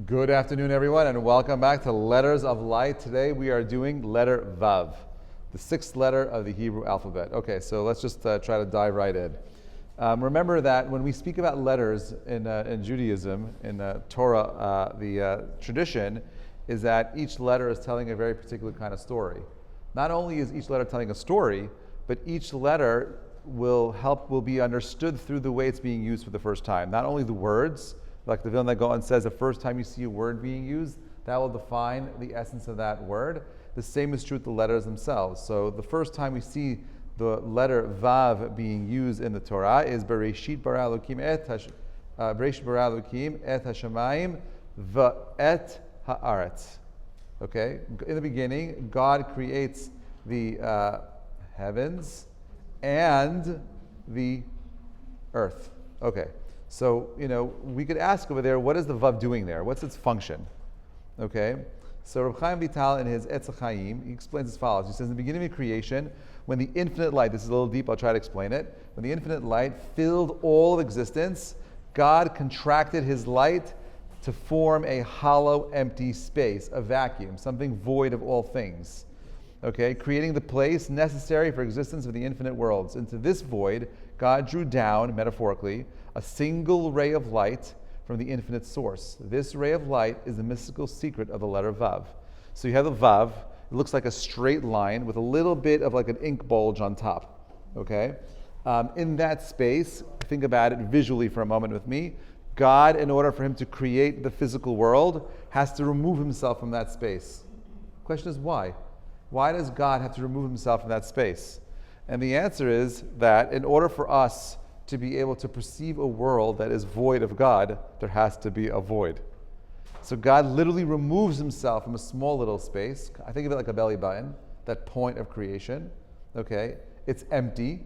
Good afternoon, everyone, and welcome back to Letters of Light. Today we are doing letter Vav, the sixth letter of the Hebrew alphabet. Okay, so let's just try to dive right in. Remember that when we speak about letters in Judaism, in Torah, the tradition is that each letter is telling a very particular kind of story. Not only is each letter telling a story, but each letter will be understood through the way it's being used for the first time. Not only the words, like the Vilna Gaon says, the first time you see a word being used, that will define the essence of that word. The same is true with the letters themselves. So the first time we see the letter Vav being used in the Torah is Bereshit bara Elokim et hashamayim v'et haaretz. Okay, in the beginning, God creates the heavens and the earth. Okay. So, we could ask over there, what is the Vav doing there? What's its function? Okay? So, Reb Chaim Vital in his Etz HaChaim, he explains as follows. He says, in the beginning of creation, when the infinite light, this is a little deep, I'll try to explain it. When the infinite light filled all of existence, God contracted his light to form a hollow, empty space, a vacuum, something void of all things. Okay? Creating the place necessary for existence of the infinite worlds. Into this void, God drew down, metaphorically, a single ray of light from the infinite source. This ray of light is the mystical secret of the letter Vav. So you have the Vav, it looks like a straight line with a little bit of like an ink bulge on top. Okay? In that space, think about it visually for a moment with me. God, in order for him to create the physical world, has to remove himself from that space. The question is why? Why does God have to remove himself from that space? And the answer is that in order for us to be able to perceive a world that is void of God, there has to be a void. So God literally removes himself from a small little space. I think of it like a belly button, that point of creation. Okay, it's empty.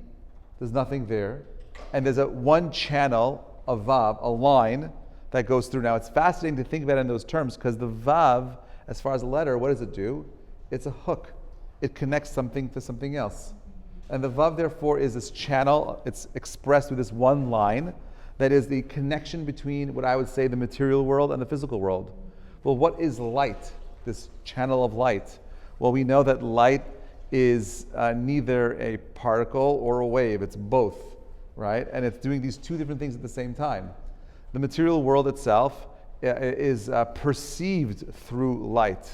There's nothing there. And there's one channel of Vav, a line that goes through. Now it's fascinating to think about it in those terms because the Vav, as far as a letter, what does it do? It's a hook. It connects something to something else. And the Vav, therefore, is this channel. It's expressed through this one line that is the connection between what I would say the material world and the physical world. Well, what is light, this channel of light? Well, we know that light is neither a particle or a wave. It's both, right? And it's doing these two different things at the same time. The material world itself is perceived through light,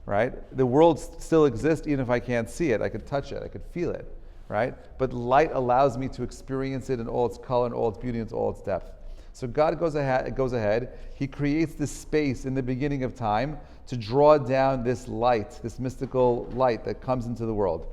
right? The world still exists even if I can't see it. I could touch it. I could feel it. Right? But light allows me to experience it in all its color and all its beauty and all its depth. So God goes ahead, he creates this space in the beginning of time to draw down this light, this mystical light that comes into the world.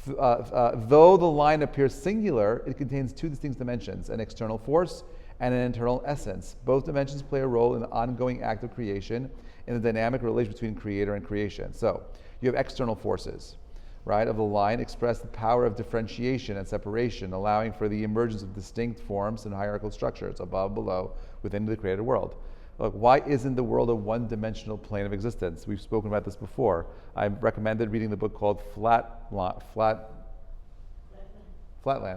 Though the line appears singular, it contains two distinct dimensions, an external force and an internal essence. Both dimensions play a role in the ongoing act of creation in the dynamic relation between creator and creation. So you have external forces, right, of the line express the power of differentiation and separation, allowing for the emergence of distinct forms and hierarchical structures above, below, within the created world. Look, why isn't the world a one-dimensional plane of existence? We've spoken about this before. I recommended reading the book called Flatlands.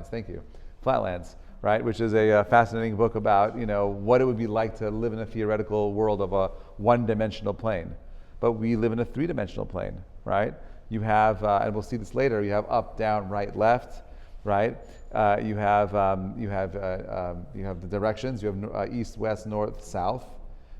Thank you. Flatlands, right, which is a fascinating book about what it would be like to live in a theoretical world of a one-dimensional plane. But we live in a three-dimensional plane, right? You have, and we'll see this later. You have up, down, right, left, right? You have the directions. You have east, west, north, south,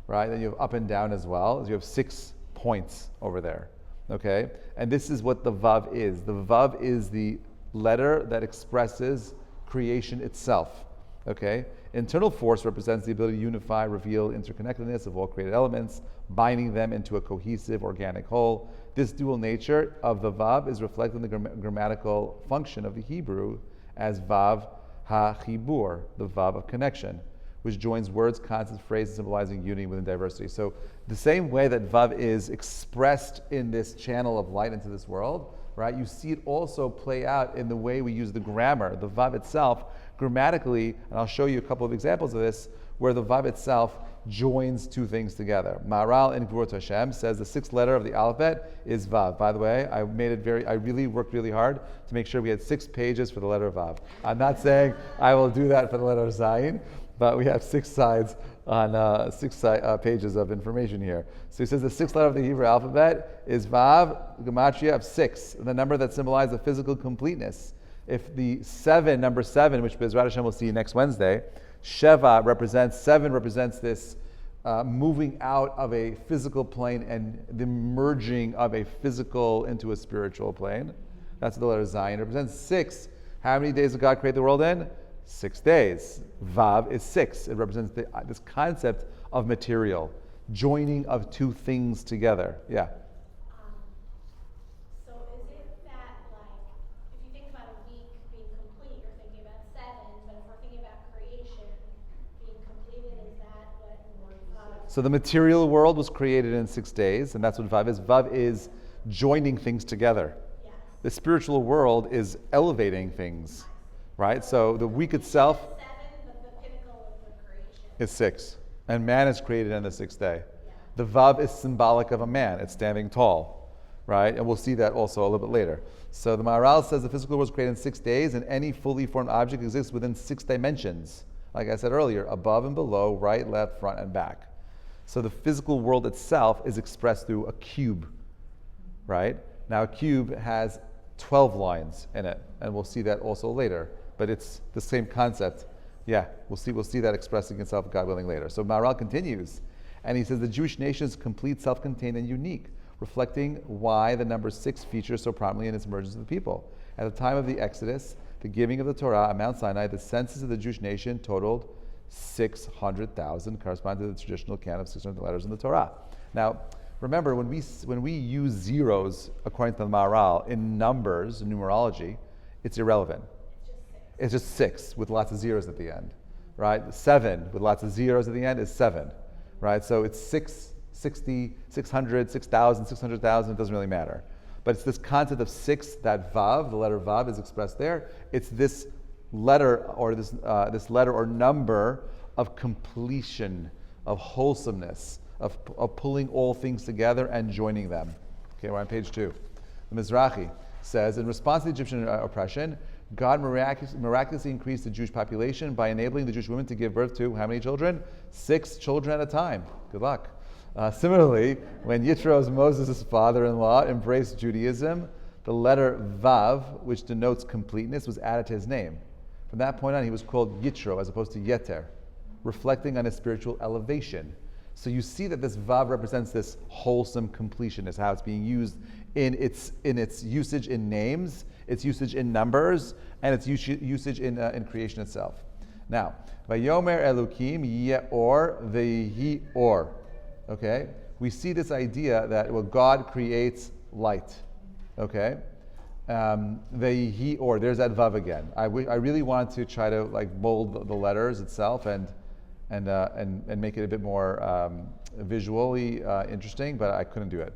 right? Then you have up and down as well. So you have 6 points over there, okay? And this is what the Vav is. The Vav is the letter that expresses creation itself, okay? Internal force represents the ability to unify, reveal interconnectedness of all created elements, binding them into a cohesive, organic whole. This dual nature of the Vav is reflected in the grammatical function of the Hebrew as Vav ha-chibur, the Vav of connection, which joins words, concepts, phrases symbolizing unity within diversity. So the same way that Vav is expressed in this channel of light into this world, right? You see it also play out in the way we use the grammar. The Vav itself, grammatically, and I'll show you a couple of examples of this, where the Vav itself joins two things together. Maharal in Gvurot Hashem says the sixth letter of the alphabet is Vav. By the way, I really worked really hard to make sure we had 6 pages for the letter Vav. I'm not saying I will do that for the letter Zayin, but we have 6 sides on pages of information here. So he says the 6th letter of the Hebrew alphabet is Vav, gematria of 6, the number that symbolizes the physical completeness. If the number 7, which Bezrat Hashem will see next Wednesday, Sheva represents 7, represents this moving out of a physical plane and the merging of a physical into a spiritual plane. That's the letter Zayin. It represents 6. How many days did God create the world in? 6 days. Vav is 6. It represents this concept of material, joining of 2 things together. Yeah. So is it that, like, if you think about a week being complete, you're thinking about 7, but if we're thinking about creation being completed, is that what Vav? So the material world was created in 6 days, and that's what Vav is. Vav is joining things together. Yes. The spiritual world is elevating things, right? So the week itself 7, but the pinnacle of the creation. is 6, and man is created on the 6th day. Yeah. The Vav is symbolic of a man. It's standing tall, right? And we'll see that also a little bit later. So the Maharal says the physical world was created in 6 days, and any fully formed object exists within 6 dimensions. Like I said earlier, above and below, right, left, front, and back. So the physical world itself is expressed through a cube, right? Now a cube has 12 lines in it, and we'll see that also later. But it's the same concept. Yeah, we'll see that expressing itself, God willing, later. So Maharal continues, and he says the Jewish nation is complete, self-contained, and unique, reflecting why the number 6 features so prominently in its emergence of the people. At the time of the Exodus, the giving of the Torah on Mount Sinai, the census of the Jewish nation totaled 600,000, corresponding to the traditional count of 600 letters in the Torah. Now, remember, when we use zeros, according to the Maharal, in numbers, in numerology, it's irrelevant. It's just 6 with lots of zeros at the end, right? 7 with lots of zeros at the end is 7, right? So it's 6, 60, 600, 6,000, 600,000, it doesn't really matter. But it's this concept of 6, that Vav, the letter Vav is expressed there. It's this letter or this letter or number of completion, of wholesomeness, of pulling all things together and joining them. Okay, we're on page 2. The Mizrahi says, in response to the Egyptian oppression, God miraculously increased the Jewish population by enabling the Jewish women to give birth to how many children? 6 children at a time. Good luck. Similarly, when Yitro, Moses' father-in-law, embraced Judaism, the letter Vav, which denotes completeness, was added to his name. From that point on, he was called Yitro as opposed to Yeter, reflecting on his spiritual elevation. So you see that this Vav represents this wholesome completion, is how it's being used in its usage in names, its usage in numbers, and its usage in creation itself. Now, Vayomer Elokim Ye'or Vehi Or. Okay, we see this idea that God creates light. Okay, Vehi Or. There's that Vav again. I really wanted to try to bold the letters itself and make it a bit more visually interesting, but I couldn't do it.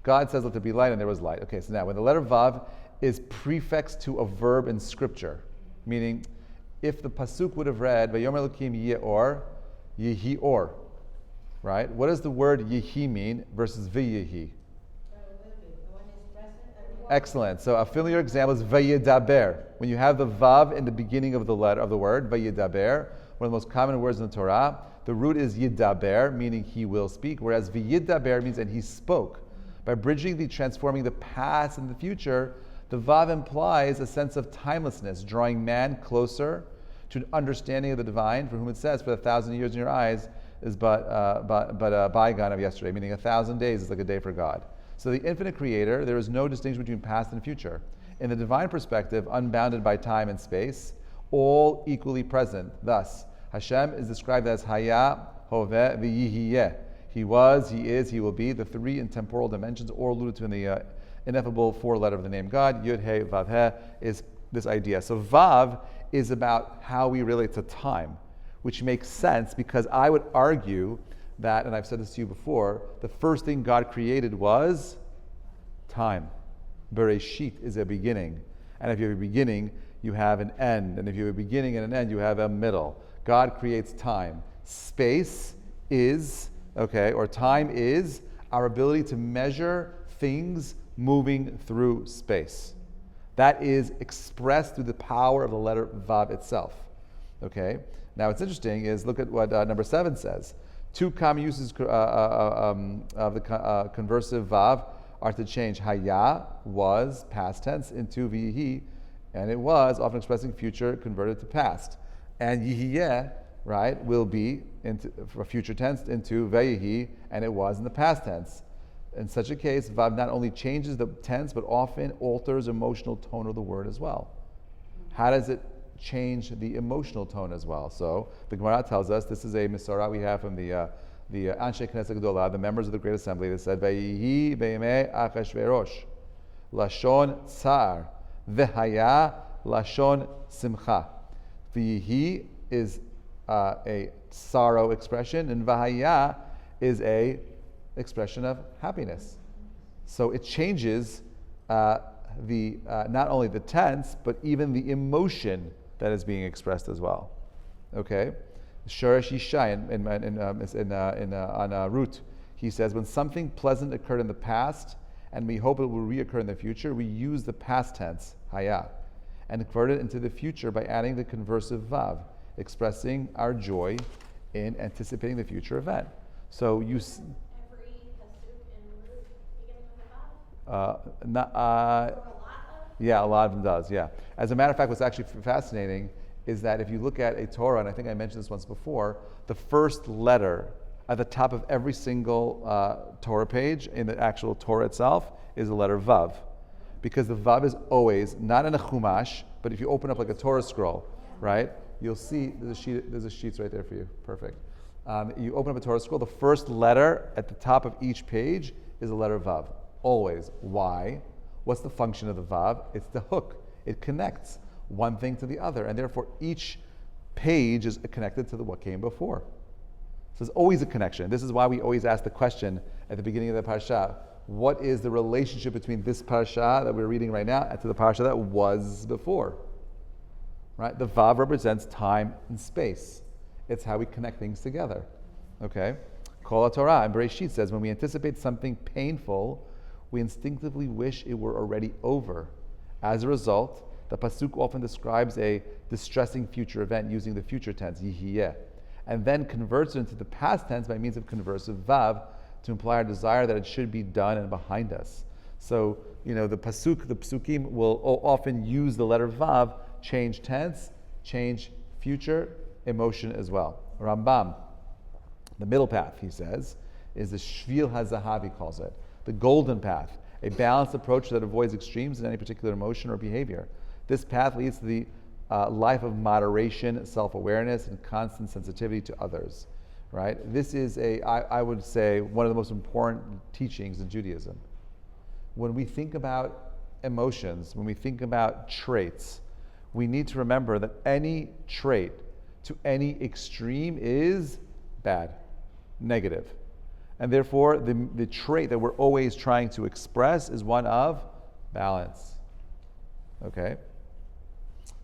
God says, let there be light, and there was light. Okay, so now when the letter Vav is prefixed to a verb in Scripture, meaning if the pasuk would have read, Vayomer Elokim Ye'or, Yehi Or, right? What does the word Yehi mean versus V'yehi? Excellent. So a familiar example is Vayedaber. When you have the Vav in the beginning of the letter of the word, Vayedaber, one of the most common words in the Torah, the root is Yidaber, meaning he will speak, whereas V'yidaber means and he spoke. By bridging transforming the past and the future, the Vav implies a sense of timelessness, drawing man closer to an understanding of the divine, for whom it says, for 1,000 years in your eyes is but a bygone of yesterday, meaning 1,000 days is like a day for God. So the infinite creator, there is no distinction between past and future. In the divine perspective, unbounded by time and space, all equally present. Thus, Hashem is described as Haya, Hoveh, V'yihiyeh. He was, he is, he will be, the 3 in temporal dimensions, or alluded to in the ineffable 4-letter of the name God. Yud, He, Vav, He is this idea. So Vav is about how we relate to time, which makes sense because I would argue that, and I've said this to you before, the first thing God created was time. Bereshit is a beginning. And if you have a beginning, you have an end. And if you have a beginning and an end, you have a middle. God creates time. Space is, or time is our ability to measure things moving through space. That is expressed through the power of the letter Vav itself. Okay? Now, what's interesting is look at what number 7 says. Two common uses of the conversive vav are to change haya, was, past tense, into vihi, and it was, often expressing future, converted to past. And yihiyeh, right, will be into for future tense into veyihi, and it was in the past tense. In such a case, vav not only changes the tense, but often alters emotional tone of the word as well. How does it change the emotional tone as well? So the Gemara tells us, this is a Misorah we have from the Anshe Knesset Gedolah, the members of the Great Assembly, that said, Vayihi be'yemei Achashverosh, Lashon Tsar, Vehaya Lashon Simcha. Vayihi is a sorrow expression, and Vahaya is a expression of happiness. So it changes the not only the tense, but even the emotion that is being expressed as well. Okay, Shoresh Yishai on Root, he says, when something pleasant occurred in the past and we hope it will reoccur in the future, we use the past tense haya and convert it into the future by adding the conversive vav, expressing our joy in anticipating the future event. So you. Every pasuk in Ruth beginning with a vav? Yeah, a lot of them does, yeah. As a matter of fact, what's actually fascinating is that if you look at a Torah, and I think I mentioned this once before, the first letter at the top of every single Torah page in the actual Torah itself is the letter Vav. Because the Vav is always, not in a Chumash, but if you open up like a Torah scroll, right, you'll see, there's a sheets right there for you, perfect. You open up a Torah scroll, the first letter at the top of each page is the letter Vav, always. Why? What's the function of the Vav? It's the hook. It connects one thing to the other, and therefore each page is connected to what came before. So there's always a connection. This is why we always ask the question at the beginning of the parasha, what is the relationship between this parasha that we're reading right now and to the parasha that was before? Right? The Vav represents time and space. It's how we connect things together. Okay? Kol HaTorah, and Bereshit says, when we anticipate something painful, we instinctively wish it were already over. As a result, the pasuk often describes a distressing future event using the future tense, yihiyeh, and then converts it into the past tense by means of conversive vav to imply our desire that it should be done and behind us. So, the psukim will often use the letter vav, change tense, change future, emotion as well. Rambam, the middle path, he says, is the shvil hazahav, he calls it, the golden path, a balanced approach that avoids extremes in any particular emotion or behavior. This path leads to the life of moderation, self-awareness, and constant sensitivity to others. Right? This is I would say, one of the most important teachings in Judaism. When we think about emotions, when we think about traits, we need to remember that any trait to any extreme is bad, negative. And therefore, the trait that we're always trying to express is one of balance. Okay?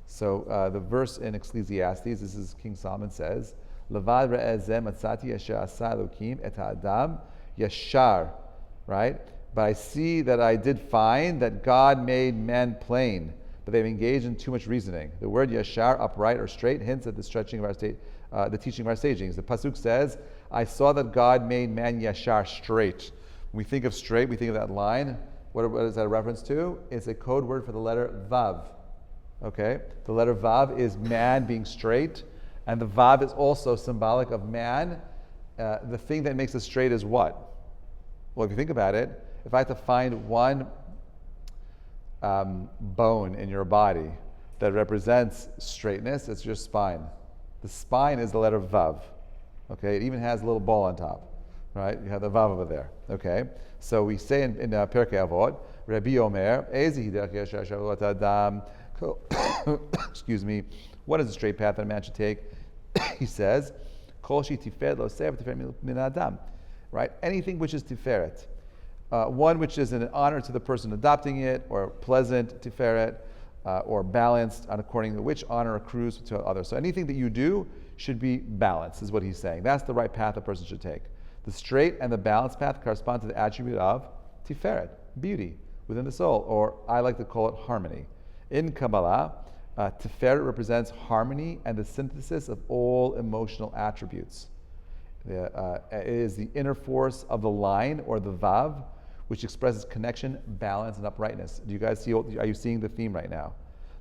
So the verse in Ecclesiastes, this is King Solomon says, Levad re'ezeh matzati asher asa Elokim et ha'adam yashar, right? But I see that I did find that God made man plain, but they've engaged in too much reasoning. The word yashar, upright or straight, hints at the stretching of our the teaching of our sagings. The pasuk says, I saw that God made man yashar, straight. When we think of straight, we think of that line. What is that a reference to? It's a code word for the letter vav. Okay? The letter vav is man being straight, and the vav is also symbolic of man. The thing that makes us straight is what? Well, if you think about it, if I had to find one bone in your body that represents straightness, it's your spine. The spine is the letter vav. Okay, it even has a little ball on top, right? You have the vav over there. Okay, so we say in Pirkei Avot, Rabbi Omer, excuse me, what is the straight path that a man should take? He says, Kol shi tiferet lo sev tiferet min adam, right? Anything which is tiferet, one which is an honor to the person adopting it, or pleasant tiferet, or balanced, and according to which honor accrues to others. So anything that you do should be balanced, is what he's saying. That's the right path a person should take. The straight and the balanced path correspond to the attribute of tiferet, beauty, within the soul, or I like to call it harmony. In Kabbalah, Tiferet represents harmony and the synthesis of all emotional attributes. It is the inner force of the line, or the vav, which expresses connection, balance, and uprightness. Do you guys see? Are you seeing the theme right now?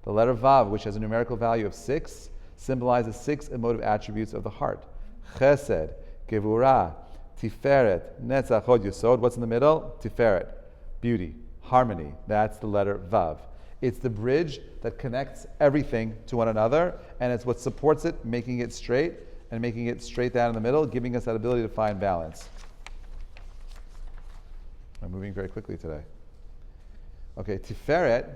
The letter vav, which has a numerical value of 6, symbolizes 6 emotive attributes of the heart: chesed, gevurah, tiferet, netzach, hod, yesod. What's in the middle? Tiferet, beauty, harmony. That's the letter vav. It's the bridge that connects everything to one another, and it's what supports it, making it straight, and making it straight down in the middle, giving us that ability to find balance. I'm moving very quickly today. Okay, Tiferet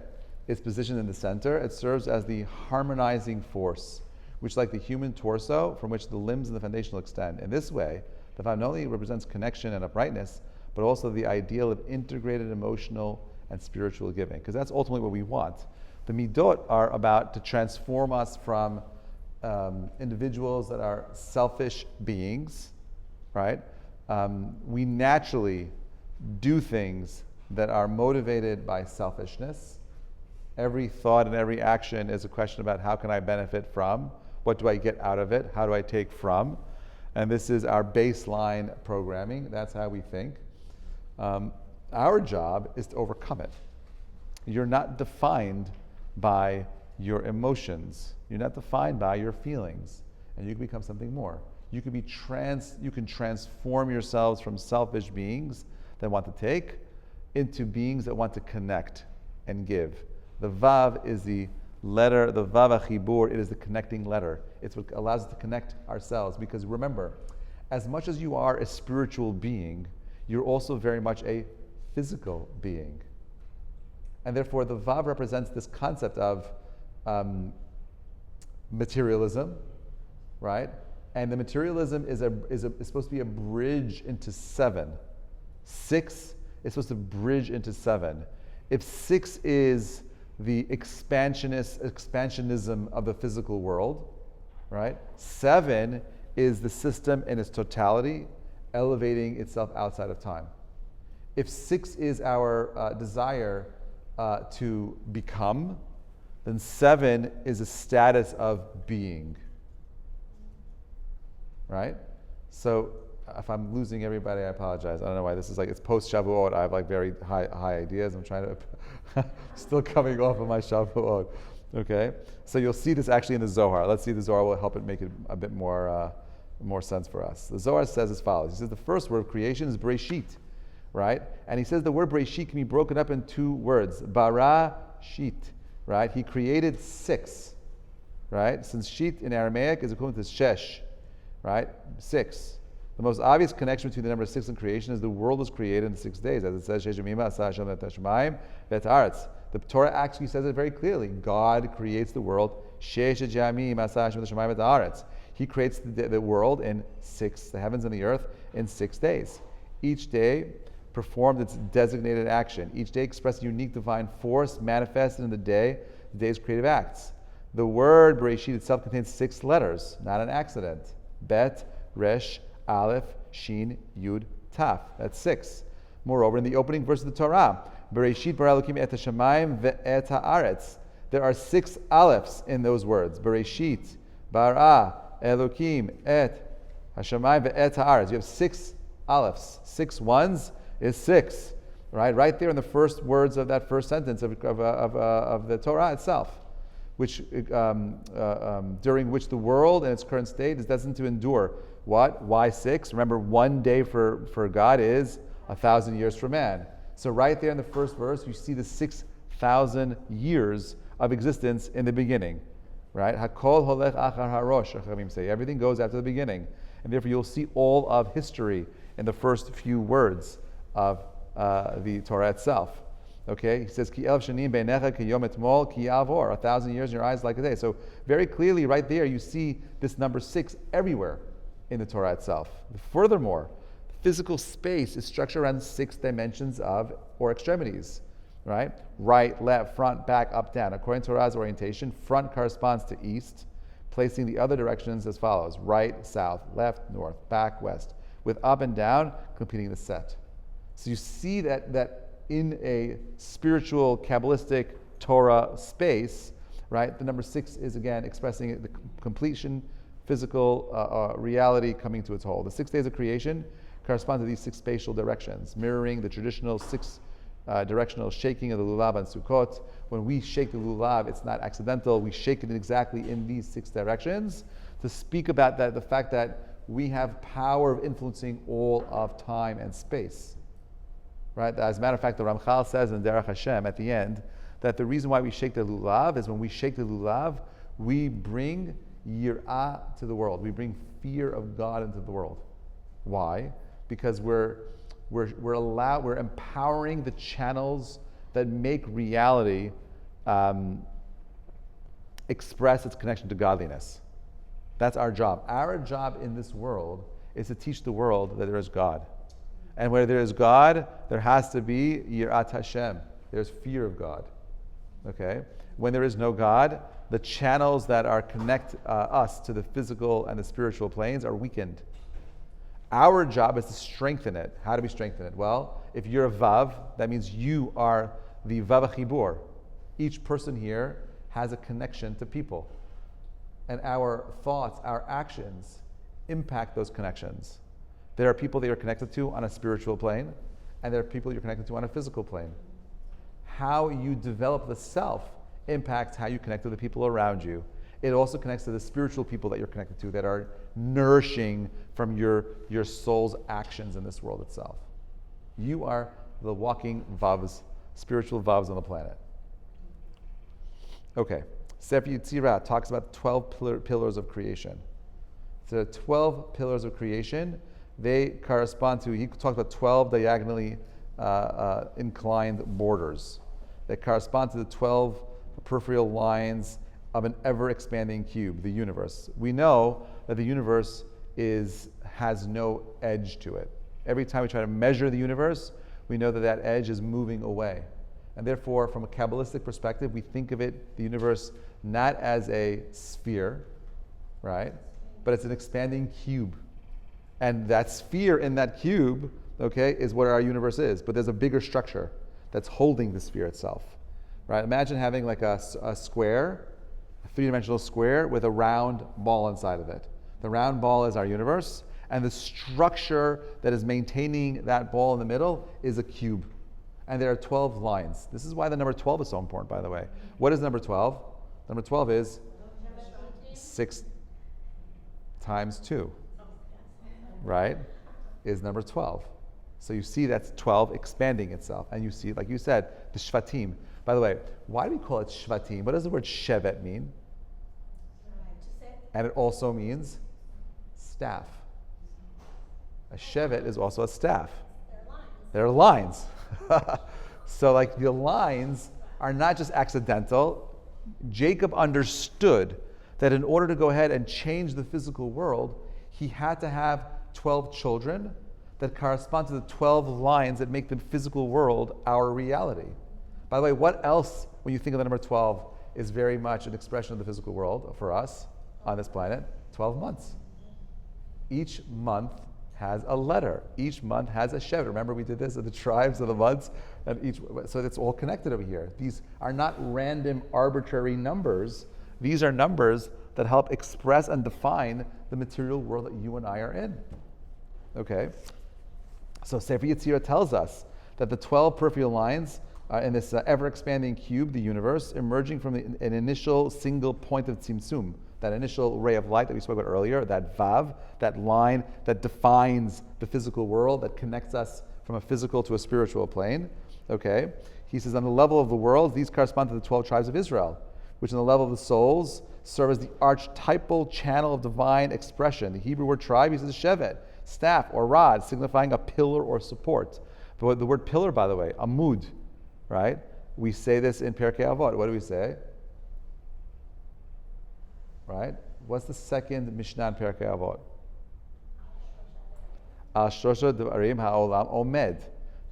is positioned in the center. It serves as the harmonizing force, which, like the human torso, from which the limbs and the foundation will extend. In this way, the vav not only represents connection and uprightness, but also the ideal of integrated emotional and spiritual giving, because that's ultimately what we want. The midot are about to transform us from individuals that are selfish beings, right? We naturally do things that are motivated by selfishness. Every thought and every action is a question about how can I benefit from, what do I get out of it, how do I take from, and this is our baseline programming. That's how we think. Our job is to overcome it. You're not defined by your emotions. You're not defined by your feelings, and you can become something more. You can you can transform yourselves from selfish beings that want to take into beings that want to connect and give. The vav is the letter, the vav achibur. It is the connecting letter. It's what allows us to connect ourselves. Because remember, as much as you are a spiritual being, you're also very much a physical being. And therefore, the vav represents this concept of materialism, right? And the materialism is supposed to be a bridge into 7. 6 is supposed to bridge into 7. If 6 is the expansionism of the physical world, right? 7 is the system in its totality, elevating itself outside of time. If 6 is our desire to become, then 7 is a status of being, right? So if I'm losing everybody, I apologize. I don't know why. This is like, it's post Shavuot. I have like very high ideas. I'm trying to, still coming off of my Shavuot. Okay? So you'll see this actually in the Zohar. Let's see, the Zohar will help it make it a bit more sense for us. The Zohar says as follows. He says the first word of creation is Bereshit, right? And he says the word Bereshit can be broken up in 2 words. Bara, shit, right? He created 6, right? Since shit in Aramaic is equivalent to shesh, right? 6. The most obvious connection between the number 6 and creation is the world was created in 6 days. As it says, the Torah actually says it very clearly. God creates the world. He creates the world in 6, the heavens and the earth, in 6 days. Each day performed its designated action. Each day expressed a unique divine force manifested in the day's creative acts. The word Bereshit itself contains 6 letters, not an accident. Bet, Resh, Aleph, Shin, Yud, Taf. That's 6. Moreover, in the opening verse of the Torah, Bereshit bara Elokim et hashamayim ve'et haaretz. There are 6 Alephs in those words. Bereshit bara Elokim et hashamayim ve'et haaretz. You have 6 Alephs. 6 ones is 6. Right there in the first words of that first sentence of the Torah itself, which during which the world in its current state is destined to endure. What? Why 6? Remember, 1 day for God is 1,000 years for man. So right there in the first verse, you see the 6,000 years of existence in the beginning. Right? Hakol holech achar harosh, Chachamim say. Everything goes after the beginning. And therefore you'll see all of history in the first few words of the Torah itself. Okay, he says, Ki el shanim beinecha ki yom etmol ki avor. 1,000 years in your eyes like a day. So very clearly right there you see this number 6 everywhere in the Torah itself. Furthermore, physical space is structured around 6 dimensions or extremities, right? Right, left, front, back, up, down. According to Torah's orientation, front corresponds to east, placing the other directions as follows: right, south, left, north, back, west, with up and down completing the set. So you see that in a spiritual, Kabbalistic Torah space, right? The number 6 is again expressing the completion, physical reality coming to its whole. The 6 days of creation correspond to these 6 spatial directions, mirroring the traditional 6 directional shaking of the lulav on Sukkot. When we shake the lulav, it's not accidental. We shake it exactly in these 6 directions to speak about that, the fact that we have power of influencing all of time and space. Right? As a matter of fact, the Ramchal says in Derech Hashem at the end that the reason why we shake the lulav is when we shake the lulav, we bring yirah to the world. We bring fear of God into the world. Why? Because we're empowering the channels that make reality express its connection to godliness. That's our job. Our job in this world is to teach the world that there is God. And where there is God, there has to be yirat Hashem. There's fear of God. Okay? When there is no God, the channels that are connect us to the physical and the spiritual planes are weakened. Our job is to strengthen it. How do we strengthen it? Well, if you're a Vav, that means you are the Vav HaChibur. Each person here has a connection to people. And our thoughts, our actions impact those connections. There are people that you're connected to on a spiritual plane, and there are people you're connected to on a physical plane. How you develop the self impacts how you connect to the people around you. It also connects to the spiritual people that you're connected to that are nourishing from your soul's actions in this world itself. You are the walking Vavs, spiritual Vavs on the planet. Okay, Sefer Yetzirah talks about 12 pillars of creation. So 12 pillars of creation, they correspond to, he talks about 12 diagonally inclined borders. They correspond to the 12 peripheral lines of an ever-expanding cube, the universe. We know that the universe has no edge to it. Every time we try to measure the universe, we know that that edge is moving away. And therefore, from a Kabbalistic perspective, we think of it, the universe, not as a sphere, right? But it's an expanding cube. And that sphere in that cube, okay, is what our universe is. But there's a bigger structure that's holding the sphere itself, right? Imagine having like a square, a three-dimensional square with a round ball inside of it. The round ball is our universe, and the structure that is maintaining that ball in the middle is a cube. And there are 12 lines. This is why the number 12 is so important, by the way. What is number 12? Number 12 is 6 times 2, right? Is number 12. So you see that's 12 expanding itself. And you see, like you said, the Shvatim. By the way, why do we call it Shvatim? What does the word Shevet mean? And it also means staff. A Shevet is also a staff. There are lines. So like the lines are not just accidental. Jacob understood that in order to go ahead and change the physical world, he had to have 12 children that correspond to the 12 lines that make the physical world our reality. By the way, what else, when you think of the number 12, is very much an expression of the physical world for us on this planet? 12 months. Each month has a letter. Each month has a shevet. Remember we did this at the tribes of the months? And so it's all connected over here. These are not random, arbitrary numbers. These are numbers that help express and define the material world that you and I are in. Okay? So Sefer Yetzirah tells us that the 12 peripheral lines in this ever-expanding cube, the universe, emerging from an initial single point of tzimtzum, that initial ray of light that we spoke about earlier, that vav, that line that defines the physical world, that connects us from a physical to a spiritual plane. Okay? He says on the level of the world, these correspond to the 12 tribes of Israel, which on the level of the souls serve as the archetypal channel of divine expression. The Hebrew word tribe, he says shevet, staff or rod, signifying a pillar or support. But the word pillar, by the way, amud, right? We say this in Pirkei Avot. What do we say? Right? What's the second Mishnah in Pirkei Avot? Al shosha devarim ha'olam omed.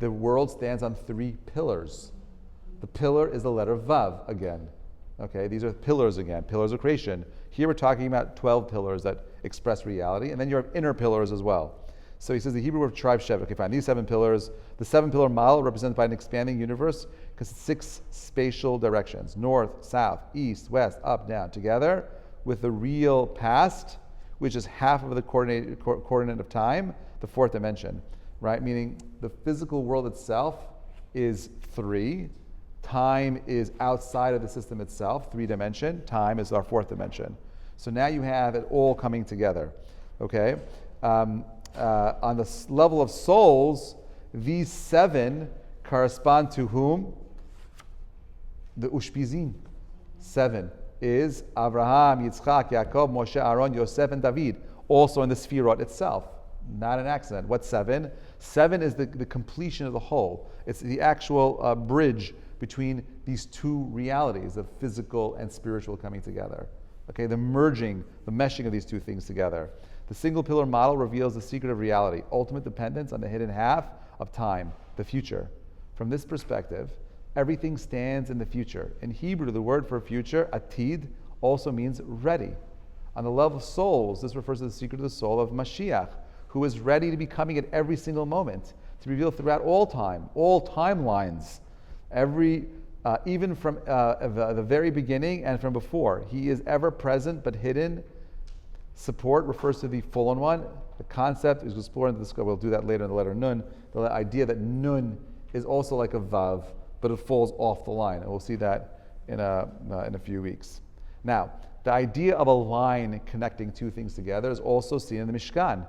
The world stands on 3 pillars. The pillar is the letter Vav again. Okay, these are pillars again, pillars of creation. Here we're talking about 12 pillars that express reality, and then you have inner pillars as well. So he says the Hebrew word tribe Shevet. Okay, fine. These 7 pillars. The 7-pillar model represented by an expanding universe because it's 6 spatial directions: north, south, east, west, up, down, together with the real past, which is half of the coordinate of time, the 4th dimension, right? Meaning the physical world itself is 3. Time is outside of the system itself, 3 dimension. Time is our 4th dimension. So now you have it all coming together, okay? On the level of souls, these 7 correspond to whom? The Ushpizim. 7 is Abraham, Yitzchak, Yaakov, Moshe, Aaron, Yosef, and David, also in the Sfirot itself. Not an accident. What's 7? 7 is the completion of the whole. It's the actual bridge between these 2 realities of physical and spiritual coming together. Okay, the merging, the meshing of these 2 things together. The single pillar model reveals the secret of reality, ultimate dependence on the hidden half of time, the future. From this perspective, everything stands in the future. In Hebrew, the word for future, atid, also means ready. On the level of souls, this refers to the secret of the soul of Mashiach, who is ready to be coming at every single moment, to be revealed throughout all time, all timelines, even from the very beginning and from before. He is ever present but hidden. Support refers to the fallen one. The concept is explored in the scope. We'll do that later in the letter Nun. The idea that Nun is also like a Vav, but it falls off the line. And we'll see that in a few weeks. Now, the idea of a line connecting 2 things together is also seen in the Mishkan,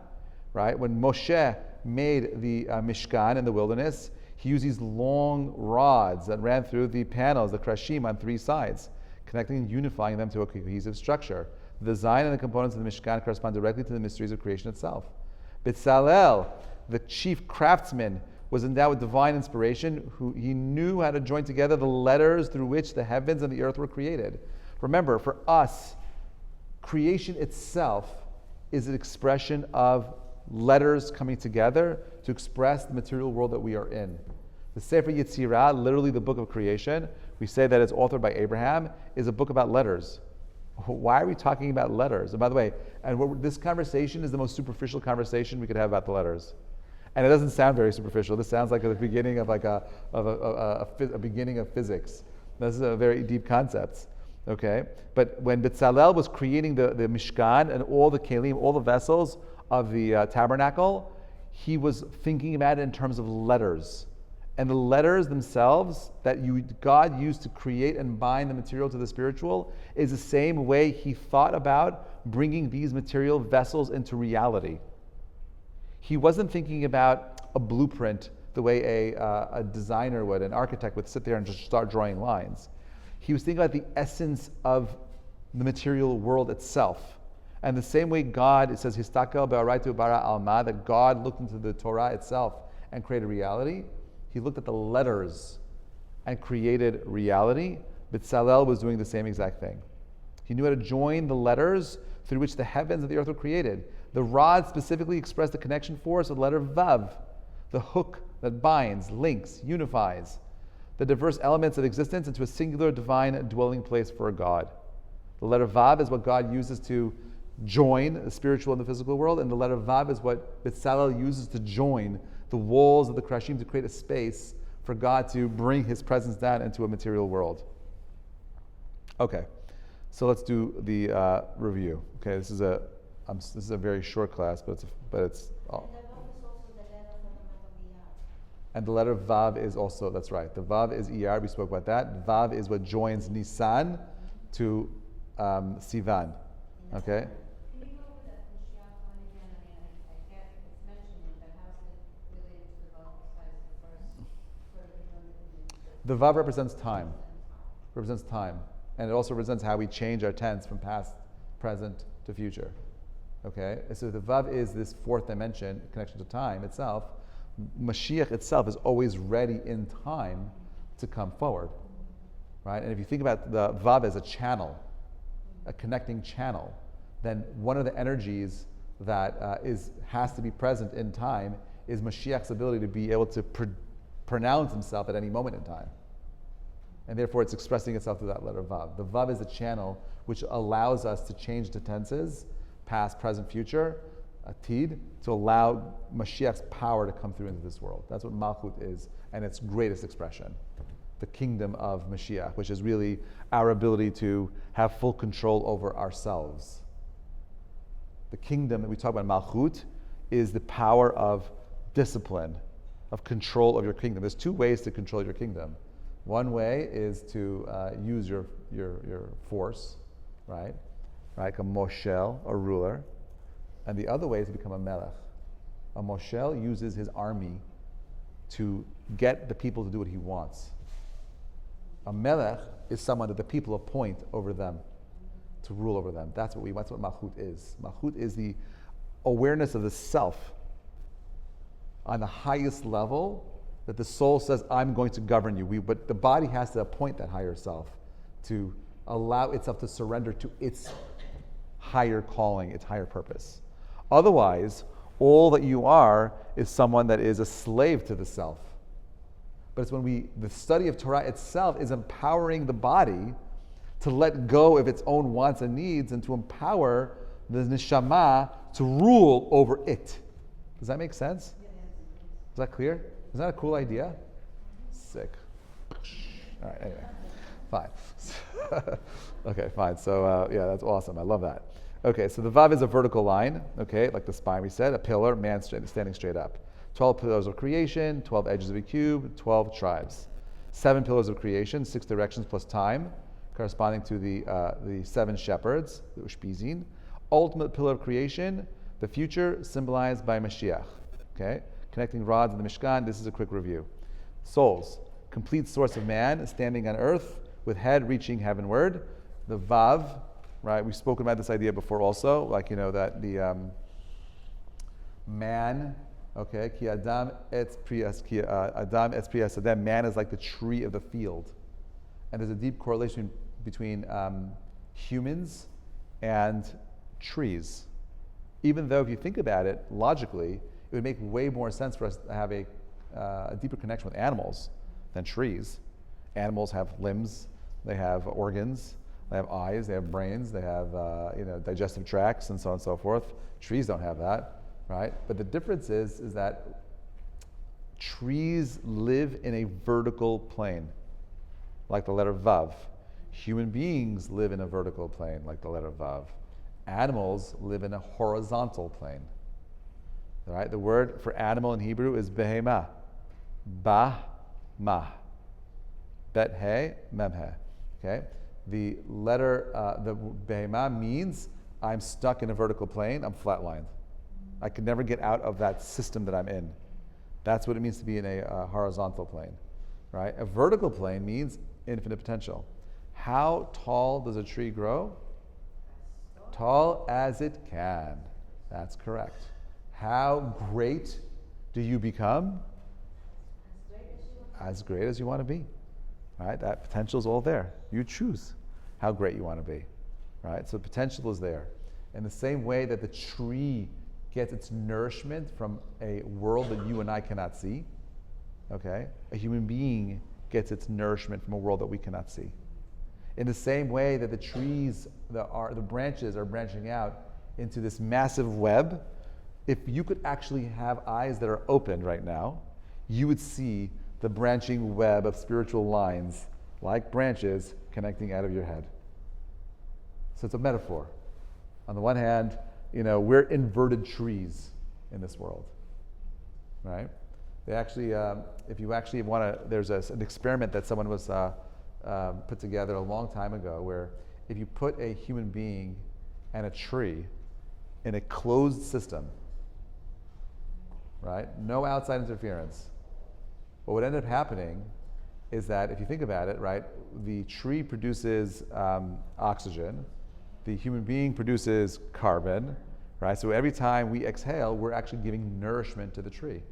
right? When Moshe made the Mishkan in the wilderness, he used these long rods that ran through the panels, the krashim, on 3 sides, connecting and unifying them to a cohesive structure. The design and the components of the Mishkan correspond directly to the mysteries of creation itself. Bezalel, the chief craftsman, was endowed with divine inspiration. He knew how to join together the letters through which the heavens and the earth were created. Remember, for us, creation itself is an expression of letters coming together to express the material world that we are in. The Sefer Yetzirah, literally the book of creation, we say that it's authored by Abraham, is a book about letters. Why are we talking about letters? And by the way, this conversation is the most superficial conversation we could have about the letters. And it doesn't sound very superficial. This sounds like the beginning of a beginning of physics. This is a very deep concept. Okay? But when Bezalel was creating the Mishkan and all the kelim, all the vessels of the tabernacle, he was thinking about it in terms of letters. And the letters themselves that God used to create and bind the material to the spiritual is the same way he thought about bringing these material vessels into reality. He wasn't thinking about a blueprint the way a designer would, an architect would sit there and just start drawing lines. He was thinking about the essence of the material world itself. And the same way God, it says, Histakel be'araitu bara alma, that God looked into the Torah itself and created reality. He looked at the letters and created reality. Bezalel was doing the same exact thing. He knew how to join the letters through which the heavens and the earth were created. The rod specifically expressed the connection force of the letter Vav, the hook that binds, links, unifies the diverse elements of existence into a singular divine dwelling place for a God. The letter Vav is what God uses to join the spiritual and the physical world, and the letter Vav is what Bezalel uses to join the walls of the Krashim to create a space for God to bring His presence down into a material world. Okay, so let's do the review. Okay, this is a very short class, but it's. And the letter Vav is also, that's right. The Vav is Iyar, we spoke about that. Vav is what joins Nisan to Sivan. Okay? The Vav represents time. And it also represents how we change our tense from past, present to future. Okay? So the Vav is this 4th dimension, connection to time itself. Mashiach itself is always ready in time to come forward. Right? And if you think about the Vav as a channel, a connecting channel, then one of the energies that has to be present in time is Mashiach's ability to be able to pronounce himself at any moment in time. And therefore it's expressing itself through that letter Vav. The Vav is a channel which allows us to change the tenses, past, present, future, Atid, to allow Mashiach's power to come through into this world. That's what Malchut is, and its greatest expression. The kingdom of Mashiach, which is really our ability to have full control over ourselves. The kingdom that we talk about, Malchut, is the power of discipline, of control of your kingdom. There's two ways to control your kingdom. One way is to use your force, right? Like a moshel, a ruler. And the other way is to become a melech. A moshel uses his army to get the people to do what he wants. A melech is someone that the people appoint over them, to rule over them. That's what Malchut is. Malchut is the awareness of the self on the highest level, that the soul says, I'm going to govern you. But the body has to appoint that higher self to allow itself to surrender to its higher calling, its higher purpose. Otherwise, all that you are is someone that is a slave to the self. But it's when the study of Torah itself is empowering the body to let go of its own wants and needs and to empower the neshama to rule over it. Does that make sense? Is that clear? Is that a cool idea? Sick. All right, anyway. Fine. Okay, fine. So, that's awesome. I love that. Okay, so the Vav is a vertical line, okay, like the spine we said, a pillar, man standing straight up. 12 pillars of creation, 12 edges of a cube, 12 tribes. 7 pillars of creation, 6 directions plus time, corresponding to the 7 shepherds, the Ushpizin. Ultimate pillar of creation, the future symbolized by Mashiach, okay? Connecting rods in the Mishkan, this is a quick review. Souls, complete source of man, standing on earth, with head reaching heavenward. The Vav, right, we've spoken about this idea before also, like, that the man, okay, ki Adam etz pri Adam, man is like the tree of the field. And there's a deep correlation between humans and trees. Even though if you think about it logically, it would make way more sense for us to have a deeper connection with animals than trees. Animals have limbs, they have organs, they have eyes, they have brains, they have digestive tracts, and so on and so forth. Trees don't have that, right? But the difference is that trees live in a vertical plane, like the letter Vav. Human beings live in a vertical plane, like the letter Vav. Animals live in a horizontal plane. All right, the word for animal in Hebrew is behema, ba-ma, bet-he, mem-he. Okay, the letter, the behema means I'm stuck in a vertical plane, I'm flatlined. I can never get out of that system that I'm in. That's what it means to be in a horizontal plane, right? A vertical plane means infinite potential. How tall does a tree grow? Tall as it can. That's correct. How great do you become? As great as you want to be. Right? That potential is all there. You choose how great you want to be. Right? So potential is there. In the same way that the tree gets its nourishment from a world that you and I cannot see, okay? A human being gets its nourishment from a world that we cannot see. In the same way that the trees, the branches are branching out into this massive web, if you could actually have eyes that are open right now, you would see the branching web of spiritual lines, like branches, connecting out of your head. So it's a metaphor. On the one hand, we're inverted trees in this world, right? They actually, if you actually want to, there's an experiment that someone was put together a long time ago, where if you put a human being and a tree in a closed system, right, no outside interference, what would end up happening is that, if you think about it, right, the tree produces oxygen, the human being produces carbon, right? So every time we exhale, we're actually giving nourishment to the tree.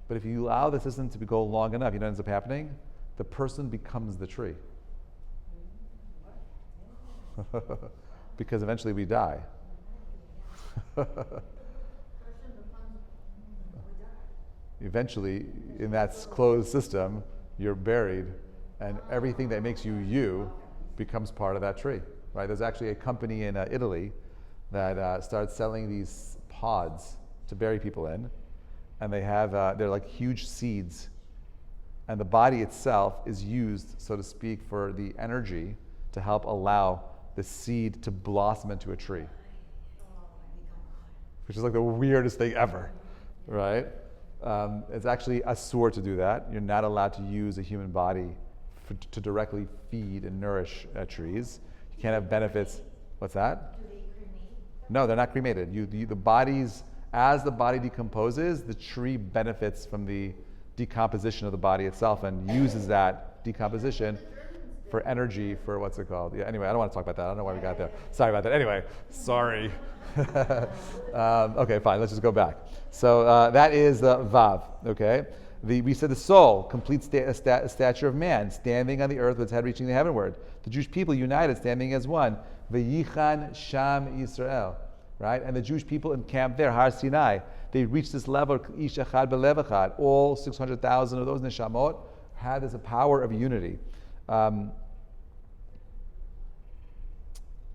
But if you allow the system to go long enough, what ends up happening? The person becomes the tree. Because eventually we die. Eventually, in that closed system, you're buried, and everything that makes you you becomes part of that tree. Right? There's actually a company in Italy that started selling these pods to bury people in, and they have they're like huge seeds, and the body itself is used, so to speak, for the energy to help allow the seed to blossom into a tree, which is like the weirdest thing ever, right? It's actually asur to do that. You're not allowed to use a human body to directly feed and nourish trees. You can't have benefits. What's that? Do they cremate? No, they're not cremated. The bodies, as the body decomposes, the tree benefits from the decomposition of the body itself and uses that decomposition for energy, for what's it called? Yeah. Anyway, I don't want to talk about that. I don't know why we got there. Sorry about that. Anyway, sorry. Okay, fine. Let's just go back. So that is the vav. Okay. We said the soul, complete stature of man, standing on the earth with its head reaching the heavenward. The Jewish people united, standing as one. V'yichan Sham Yisrael. Right? And the Jewish people encamped there, Har Sinai. They reached this level, Ish Echad B'Lev Echad. All 600,000 of those neshamot had this power of unity.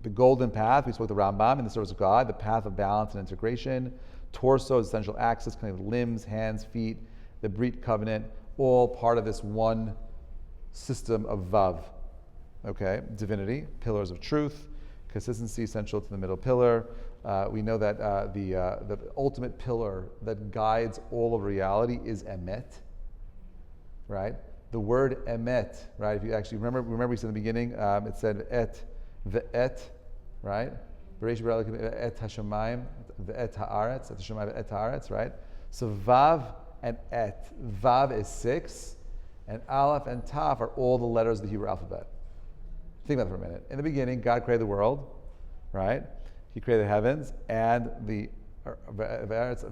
The golden path, we spoke the Rambam in the service of God, the path of balance and integration. Torso is essential axis, connecting with limbs, hands, feet. The Brit covenant, all part of this one system of Vav. Okay, divinity, pillars of truth, consistency central to the middle pillar. We know that the ultimate pillar that guides all of reality is emet, right? The word emet, right? If you actually remember we said in the beginning, it said ve'et, right? Et hashamayim, ve'et haaretz, et hashamayim ve'et haaretz, right? So vav and et. Vav is 6, and aleph and taf are all the letters of the Hebrew alphabet. Think about it for a minute. In the beginning, God created the world, right? He created the heavens and the what's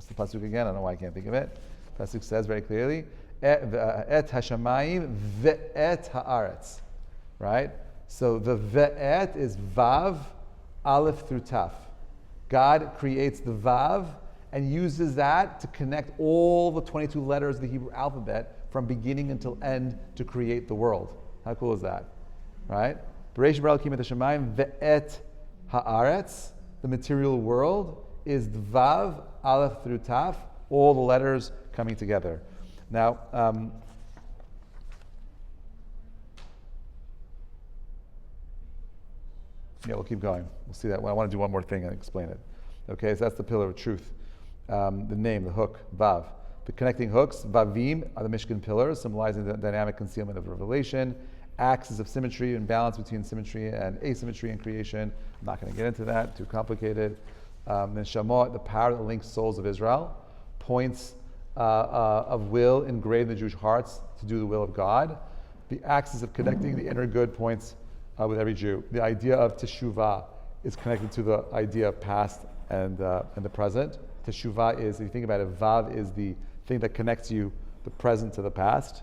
the pasuk again? I don't know why I can't think of it. Pasuk says very clearly, et hashamayim ve'et haaretz, right? So the ve'et is vav, aleph through taf. God creates the vav and uses that to connect all the 22 letters of the Hebrew alphabet from beginning until end to create the world. How cool is that? Right? Bereish bara Elokim et hashamayim ve'et haaretz, the material world, is the vav, aleph through taf, all the letters coming together. Now, we'll keep going. We'll see that. Well, I want to do one more thing and explain it. Okay, so that's the pillar of truth. The name, the hook, vav. The connecting hooks, vavim, are the Mishkan pillars, symbolizing the dynamic concealment of revelation. Axis of symmetry and balance between symmetry and asymmetry in creation. I'm not going to get into that, too complicated. Then Shamot, the power that links souls of Israel. Points of will engraved in the Jewish hearts to do the will of God. The axis of connecting the inner good points with every Jew. The idea of teshuvah is connected to the idea of past and the present. Teshuvah is, if you think about it, Vav is the thing that connects you, the present to the past,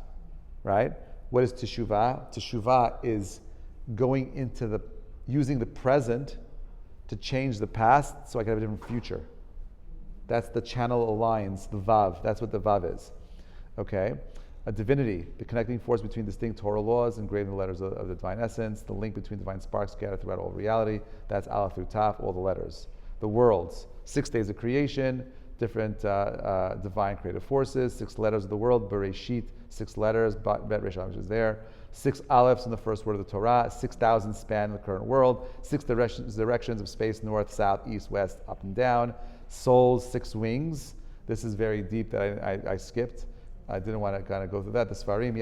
right? What is Teshuvah? Teshuvah is going into using the present to change the past so I can have a different future. That's the channel aligns, the Vav. That's what the Vav is. Okay? A divinity, the connecting force between distinct Torah laws engraved in the letters of the divine essence, the link between divine sparks scattered throughout all reality. That's Aleph through Taf, all the letters. The worlds, 6 days of creation, different divine creative forces, 6 letters of the world, Bereshit, 6 letters, Bet Resh which is there, 6 Alephs in the first word of the Torah, 6,000 span the current world, 6 directions of space, north, south, east, west, up and down, souls, 6 wings. This is very deep that I skipped. I didn't want to kind of go through that. The Sfarim,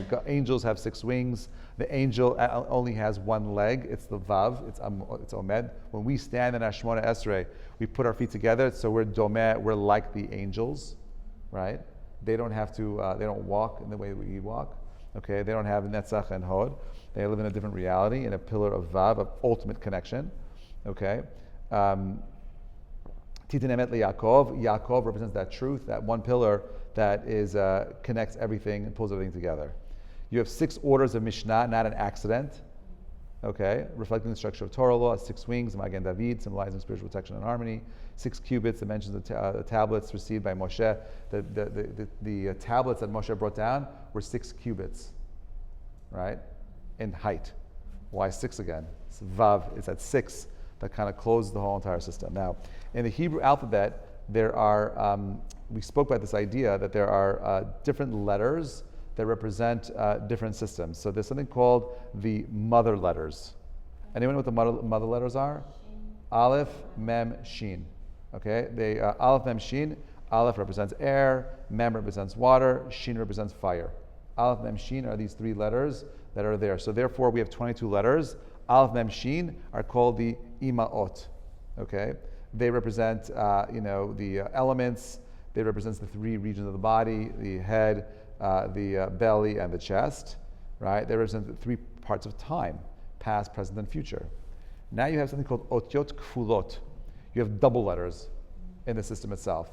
the angels have 6 wings. The angel only has 1 leg. It's the Vav. It's Omed. When we stand in our Shemona Esrei, we put our feet together, so we're Domeh. We're like the angels, right? They don't have to. They don't walk in the way we walk. Okay, they don't have Netzach and Hod. They live in a different reality, in a pillar of Vav, of ultimate connection. Okay. Titan Emet LeYaakov. Yaakov represents that truth, that one pillar that is connects everything and pulls everything together. You have 6 orders of Mishnah, not an accident. Okay, reflecting the structure of Torah law, 6 wings, Magen David, symbolizing spiritual protection and harmony. 6 cubits, that mentions the tablets received by Moshe. The tablets that Moshe brought down were 6 cubits, right, in height. Why 6 again? It's Vav is at 6. that kind of closes the whole entire system. Now, in the Hebrew alphabet, there are, we spoke about this idea that there are different letters that represent different systems. So there's something called the mother letters. Anyone know what the mother letters are? Aleph, Mem, Shin. Okay, they Aleph, Mem, Shin. Aleph represents air, Mem represents water, Shin represents fire. Aleph, Mem, Shin are these three letters that are there. So therefore, we have 22 letters. Aleph, Mem, Shin are called the Imaot. Okay, they represent the elements. They represent the three regions of the body: the head, the belly, and the chest. Right? They represent the three parts of time: past, present, and future. Now you have something called Otyot Kfulot. You have double letters in the system itself.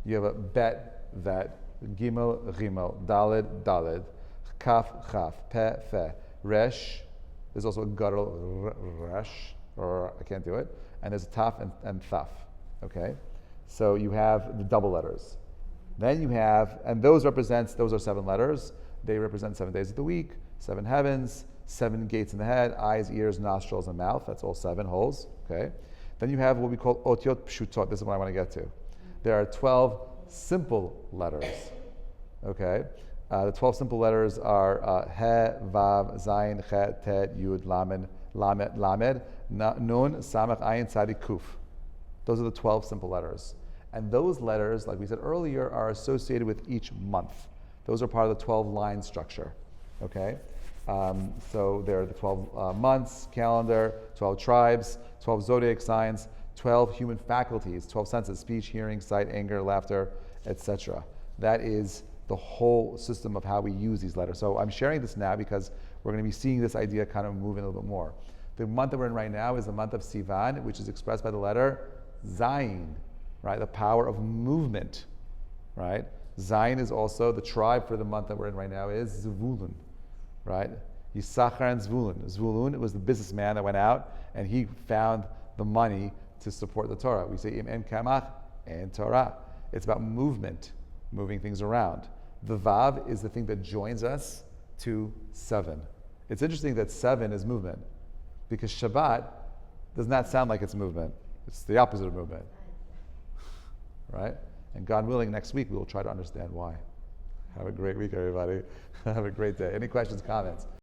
You have a Bet, Vet, Gimel, Gimel, Daled, Daled, Kaf, Chaf, Pe, Fe, Resh. There's also a guttural Resh, or I can't do it. And there's a Taf and Thaf. Okay? So you have the double letters. Then you have, and those are 7 letters. They represent 7 days of the week, 7 heavens, 7 gates in the head, eyes, ears, nostrils, and mouth. That's all 7 holes. Okay? Then you have what we call Otyot Pshutot. This is what I want to get to. There are 12 simple letters. Okay? The 12 simple letters are He, Vav, Zayin, Chet, Tet, Yud, Lamed, Nun, Samach, Ayin, Tzadi, Kuf. Those are the 12 simple letters. And those letters, like we said earlier, are associated with each month. Those are part of the 12 line structure. Okay? So there are the 12 months, calendar, 12 tribes, 12 zodiac signs, 12 human faculties, 12 senses: speech, hearing, sight, anger, laughter, etc. That is the whole system of how we use these letters. So I'm sharing this now because we're going to be seeing this idea kind of move in a little bit more. The month that we're in right now is the month of Sivan, which is expressed by the letter Zayin, right? The power of movement, right? Zayin is also the tribe for the month that we're in right now is Zvulun, right? Yisachar and Zvulun. Zvulun was the businessman that went out and he found the money to support the Torah. We say im en kamach and Torah. It's about movement, moving things around. The Vav is the thing that joins us to 7. It's interesting that 7 is movement because Shabbat does not sound like it's movement. It's the opposite of movement, right? And God willing, next week we will try to understand why. Have a great week, everybody. Have a great day. Any questions, comments?